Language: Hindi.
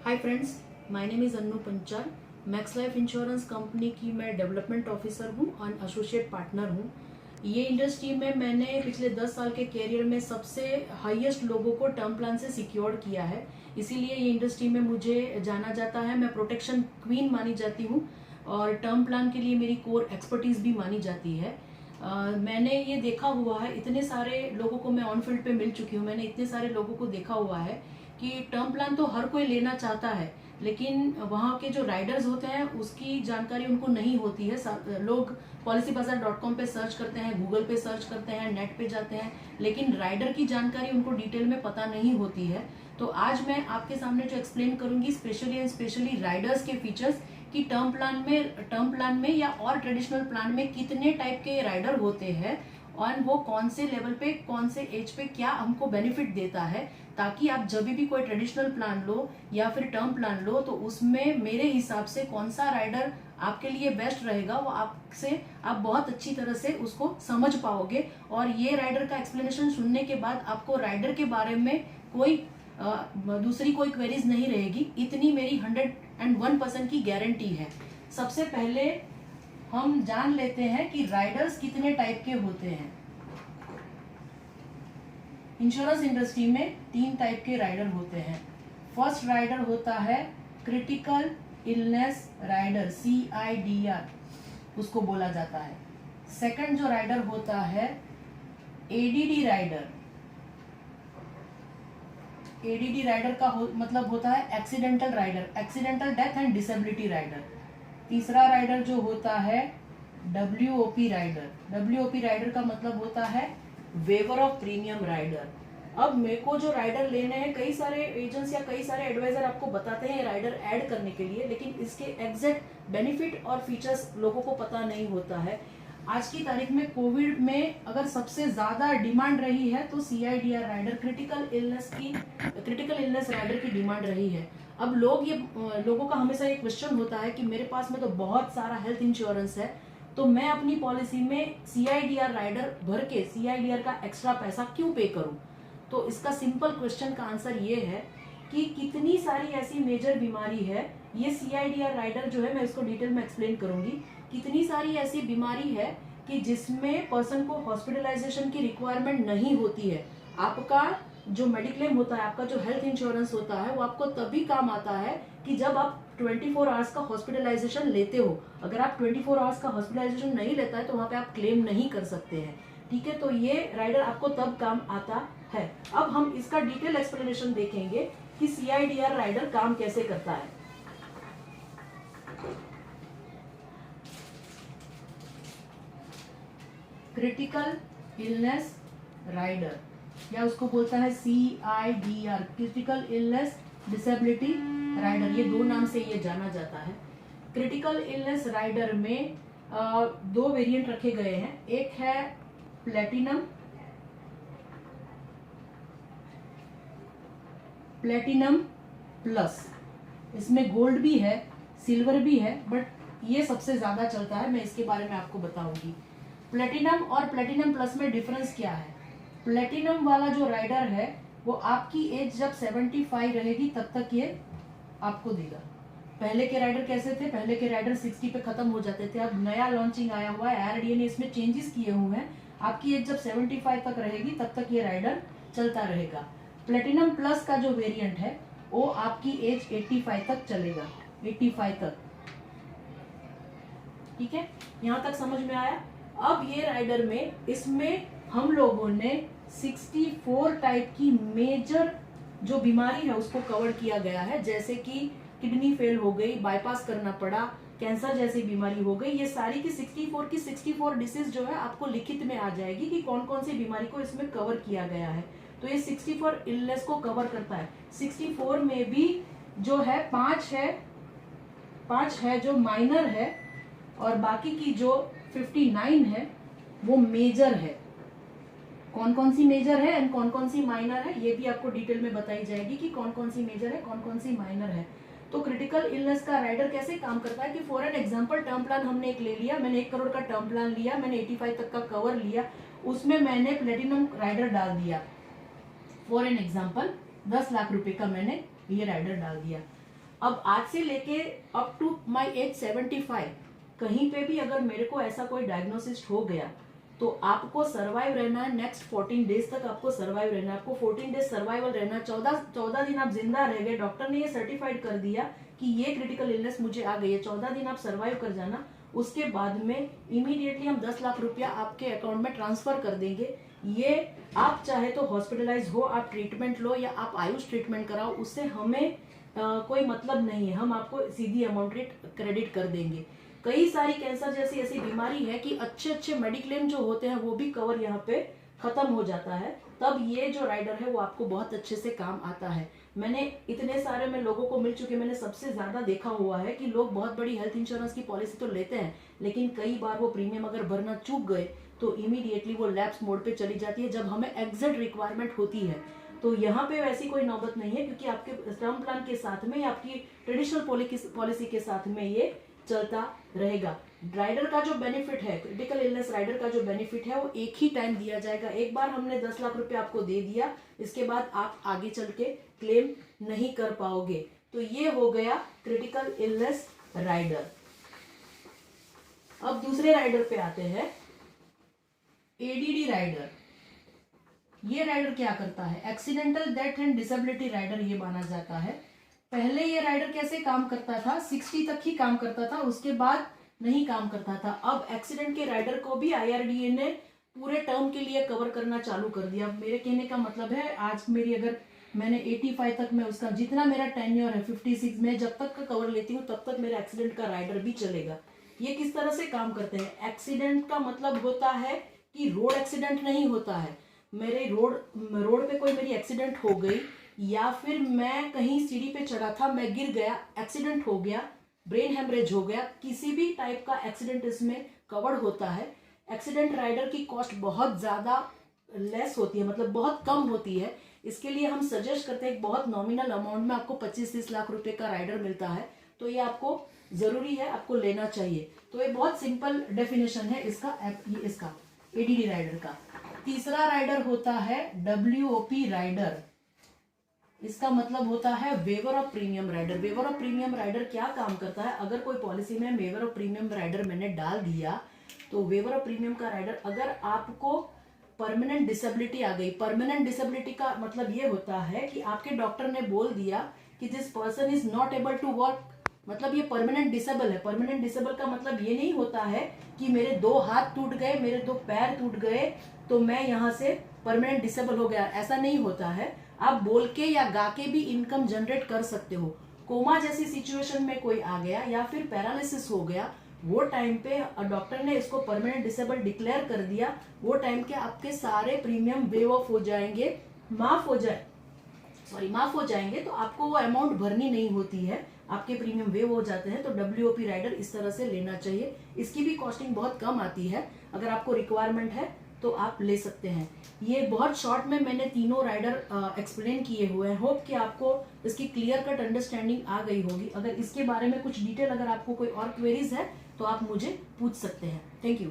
Hi friends, my name is Annu Panchal. Max Life insurance company की मैं डेवलपमेंट ऑफिसर हूँ और एसोसिएट पार्टनर हूँ। ये इंडस्ट्री में मैंने पिछले 10 साल के कैरियर में सबसे हाईएस्ट लोगों को टर्म प्लान से सिक्योर किया है। इसीलिए ये इंडस्ट्री में मुझे जाना जाता है। मैं प्रोटेक्शन क्वीन मानी जाती हूँ और टर्म प्लान के लिए मेरी कोर एक्सपर्टीज़ भी मानी जाती है। मैंने ये देखा हुआ है, इतने सारे लोगों को मैं ऑन फील्ड पे मिल चुकी हूँ। मैंने इतने सारे लोगों को देखा हुआ है कि टर्म प्लान तो हर कोई लेना चाहता है, लेकिन वहाँ के जो राइडर्स होते हैं उसकी जानकारी उनको नहीं होती है। लोग policybazaar.com पे सर्च करते हैं, गूगल पे सर्च करते हैं, नेट पे जाते हैं, लेकिन राइडर की जानकारी उनको डिटेल में पता नहीं होती है। तो आज मैं आपके सामने जो एक्सप्लेन करूंगी स्पेशली राइडर्स के फीचर्स कि टर्म प्लान में या और ट्रेडिशनल प्लान में कितने टाइप के राइडर होते हैं और वो कौन से लेवल पे कौन से एज पे क्या हमको बेनिफिट देता है, ताकि आप जब भी कोई ट्रेडिशनल प्लान लो या फिर टर्म प्लान लो तो उसमें मेरे हिसाब से कौन सा राइडर आपके लिए बेस्ट रहेगा वो आप बहुत अच्छी तरह से उसको समझ पाओगे। और ये राइडर का एक्सप्लेनेशन सुनने के बाद आपको राइडर के बारे में कोई दूसरी कोई क्वेरीज नहीं रहेगी, इतनी मेरी 101% की गारंटी है। सबसे पहले हम जान लेते हैं कि राइडर्स कितने टाइप के होते हैं। इंश्योरेंस इंडस्ट्री में 3 टाइप के राइडर होते हैं। फर्स्ट राइडर होता है क्रिटिकल इलनेस राइडर, CIDR उसको बोला जाता है। सेकंड जो राइडर होता है ADD राइडर। ADD राइडर का मतलब होता है accidental rider, accidental death and disability rider. तीसरा राइडर जो होता है WOP राइडर। WOP राइडर का मतलब होता है वेवर ऑफ प्रीमियम राइडर। अब मेरे को जो राइडर लेने हैं, कई सारे एजेंट्स या कई सारे एडवाइजर आपको बताते हैं राइडर ऐड करने के लिए, लेकिन इसके एग्जैक्ट बेनिफिट और फीचर्स लोगों को पता नहीं होता है। आज की तारीख में कोविड में अगर सबसे ज्यादा डिमांड रही है तो CIDR rider, critical illness rider की डिमांड रही है। अब लोगों का हमेशा एक क्वेश्चन होता है कि मेरे पास में तो बहुत सारा हेल्थ इंश्योरेंस है, तो मैं अपनी पॉलिसी में CIDR राइडर भर के CIDR का एक्स्ट्रा पैसा क्यों पे करूं? तो इसका सिंपल क्वेश्चन का आंसर ये है कि कितनी सारी ऐसी मेजर बीमारी है, ये CIDR राइडर जो है मैं इसको डिटेल में एक्सप्लेन करूंगी। कितनी सारी ऐसी बीमारी है कि जिसमें पर्सन को हॉस्पिटलाइजेशन की रिक्वायरमेंट नहीं होती है। आपका जो मेडिक्लेम होता है, आपका जो हेल्थ इंश्योरेंस होता है, वो आपको तभी काम आता है कि जब आप 24 आवर्स का हॉस्पिटलाइजेशन लेते हो। अगर आप 24 आवर्स का हॉस्पिटलाइजेशन नहीं लेता है तो वहां पे आप क्लेम नहीं कर सकते हैं। ठीक है, तो ये राइडर आपको तब काम आता है। अब हम इसका डिटेल एक्सप्लेनेशन देखेंगे कि CIDR राइडर काम कैसे करता है। क्रिटिकल इलनेस राइडर या उसको बोलता है CIDR, critical illness disability rider, ये 2 नाम से ये जाना जाता है। क्रिटिकल इलनेस राइडर में 2 वेरिएंट रखे गए हैं। एक है प्लेटिनम प्लस, इसमें गोल्ड भी है, सिल्वर भी है, बट ये सबसे ज्यादा चलता है। मैं इसके बारे में आपको बताऊंगी। प्लेटिनम और प्लेटिनम प्लस में डिफरेंस क्या है। प्लेटिनम वाला जो राइडर है वो आपकी एज जब 75 रहेगी तब तक ये आपको देगा। पहले के राइडर कैसे थे? पहले के राइडर 60 पे खत्म हो जाते थे। अब नया लॉन्चिंग आया हुआ है, IRDA ने इसमें चेंजेस किए हुए हैं। आपकी एज जब 75 तक रहेगी तब तक ये राइडर चलता रहेगा। प्लेटिनम प्लस का जो वेरिएंट है वो आपकी एज 85 तक चलेगा, 85 तक। ठीक है, यहां तक समझ में आया। अब ये राइडर में इसमें हम लोगों ने 64 टाइप की मेजर जो बीमारी है उसको कवर किया गया है, जैसे कि किडनी फेल हो गई, बाईपास करना पड़ा, कैंसर जैसी बीमारी हो गई। ये सारी की 64 डिसीज जो है आपको लिखित में आ जाएगी कि कौन कौन सी बीमारी को इसमें कवर किया गया है। तो ये 64 इलनेस को कवर करता है। 64 में भी जो है 5 है जो माइनर है और बाकी की जो 59 है वो मेजर है। कौन कौन सी मेजर है एंड कौन कौन सी माइनर है ये भी आपको डिटेल में बताई जाएगी कि कौन कौन सी मेजर है, कौन कौन सी माइनर है। तो क्रिटिकल इलनेस का राइडर कैसे काम करता है कि for an example term plan हमने एक ले लिया, मैंने 1 करोड़ का टर्म प्लान लिया, मैंने 85 तक का कवर लिया, उसमें मैंने प्लेटिनम राइडर डाल दिया। फॉर एन एग्जांपल 10 लाख रुपए का मैंने ये राइडर डाल दिया। अब आज से लेके अप टू माई एज 75 कहीं पे भी अगर मेरे को ऐसा कोई डायग्नोसिस हो गया तो आपको सर्वाइव रहना है। नेक्स्ट 14 डेज तक आपको सर्वाइव रहना है। आपको 14 डेज सर्वाइवल रहना है। 14 दिन आप जिंदा रह गए, डॉक्टर ने ये सर्टिफाइड कर दिया कि ये क्रिटिकल इलनेस मुझे आ गई है, 14 दिन आप सर्वाइव कर जाना। उसके बाद में इमीडिएटली हम 10 लाख रुपया आपके अकाउंट में ट्रांसफर कर देंगे। ये आप चाहे तो हॉस्पिटलाइज हो, आप ट्रीटमेंट लो या आप आयुष ट्रीटमेंट कराओ, उससे हमें कोई मतलब नहीं है। हम आपको सीधी अमाउंट क्रेडिट कर देंगे। कई सारी कैंसर जैसी ऐसी बीमारी है कि अच्छे अच्छे मेडिक्लेम जो होते हैं वो भी कवर यहाँ पे खत्म हो जाता है, तब ये जो राइडर है वो आपको बहुत अच्छे से काम आता है। मैंने इतने सारे में लोगों को मिल चुके, मैंने सबसे ज्यादा देखा हुआ है कि लोग बहुत बड़ी हेल्थ इंश्योरेंस की पॉलिसी तो लेते हैं, लेकिन कई बार वो प्रीमियम अगर भरना चूक गए तो इमीडिएटली वो लैप्स मोड पे चली जाती है जब हमें एग्जैक्ट रिक्वायरमेंट होती है। तो यहाँ पे वैसी कोई नौबत नहीं है, क्योंकि आपके टर्म प्लान के साथ में आपकी ट्रेडिशनल पॉलिसी के साथ में ये चलता रहेगा। राइडर का जो बेनिफिट है, क्रिटिकल इलनेस राइडर का जो बेनिफिट है, वो एक ही टाइम दिया जाएगा। एक बार हमने 10 लाख रुपए आपको दे दिया, इसके बाद आप आगे चल के क्लेम नहीं कर पाओगे। तो ये हो गया क्रिटिकल इलनेस राइडर। अब दूसरे राइडर पे आते हैं, एडीडी राइडर। ये राइडर क्या करता है? Accidental death and disability rider ये माना जाता है। पहले ये राइडर कैसे काम करता था? 60 तक ही काम करता था, उसके बाद नहीं काम करता था। अब एक्सीडेंट के राइडर को भी IRDA ने पूरे टर्म के लिए कवर करना चालू कर दिया। मेरे कहने का मतलब है, आज मेरी अगर मैंने 85 तक में उसका जितना मेरा टेन्योर है 56 में जब तक का कवर लेती हूँ तब तक मेरा एक्सीडेंट का राइडर भी चलेगा। ये किस तरह से काम करते हैं? एक्सीडेंट का मतलब होता है कि रोड एक्सीडेंट नहीं होता है। मेरे रोड पे कोई मेरी एक्सीडेंट हो गई, या फिर मैं कहीं सीढ़ी पे चढ़ा था, मैं गिर गया, एक्सीडेंट हो गया, ब्रेन हेमरेज हो गया, किसी भी टाइप का एक्सीडेंट इसमें कवर्ड होता है। एक्सीडेंट राइडर की कॉस्ट बहुत ज्यादा लेस होती है, मतलब बहुत कम होती है। इसके लिए हम सजेस्ट करते हैं, बहुत नॉमिनल अमाउंट में आपको 25-30 लाख रुपए का राइडर मिलता है, तो ये आपको जरूरी है, आपको लेना चाहिए। तो ये बहुत सिंपल डेफिनेशन है इसका एडीडी राइडर का। तीसरा राइडर होता है WOP राइडर। इसका मतलब होता है waiver of premium rider. Waiver of premium rider क्या काम करता है? अगर कोई पॉलिसी में वेवर ऑफ प्रीमियम राइडर मैंने डाल दिया तो वेवर ऑफ प्रीमियम का राइडर, अगर आपको परमानेंट डिसेबिलिटी आ गई, परमानेंट डिसेबिलिटी का मतलब ये होता है कि आपके डॉक्टर ने बोल दिया कि this person is not able to work, मतलब ये परमानेंट डिसेबल है। परमानेंट डिसेबल का मतलब ये नहीं होता है कि मेरे 2 हाथ टूट गए, मेरे 2 पैर टूट गए तो मैं यहाँ से परमानेंट डिसेबल हो गया, ऐसा नहीं होता है। आप बोल के या गा के भी इनकम जनरेट कर सकते हो। कोमा जैसी सिचुएशन में कोई आ गया या फिर पैरालिसिस हो गया, वो टाइम पे डॉक्टर ने इसको परमानेंट डिसेबल डिक्लेयर कर दिया, वो टाइम के आपके सारे प्रीमियम वेव ऑफ हो जाएंगे, माफ हो जाएंगे, तो आपको वो अमाउंट भरनी नहीं होती है, आपके प्रीमियम वेव हो जाते हैं। तो WOP राइडर इस तरह से लेना चाहिए। इसकी भी कॉस्टिंग बहुत कम आती है, अगर आपको रिक्वायरमेंट है तो आप ले सकते हैं। ये बहुत शॉर्ट में मैंने तीनों राइडर एक्सप्लेन किए हुए हैं। होप कि आपको इसकी क्लियर कट अंडरस्टैंडिंग आ गई होगी। अगर इसके बारे में कुछ डिटेल अगर आपको कोई और क्वेरीज है तो आप मुझे पूछ सकते हैं। Thank you.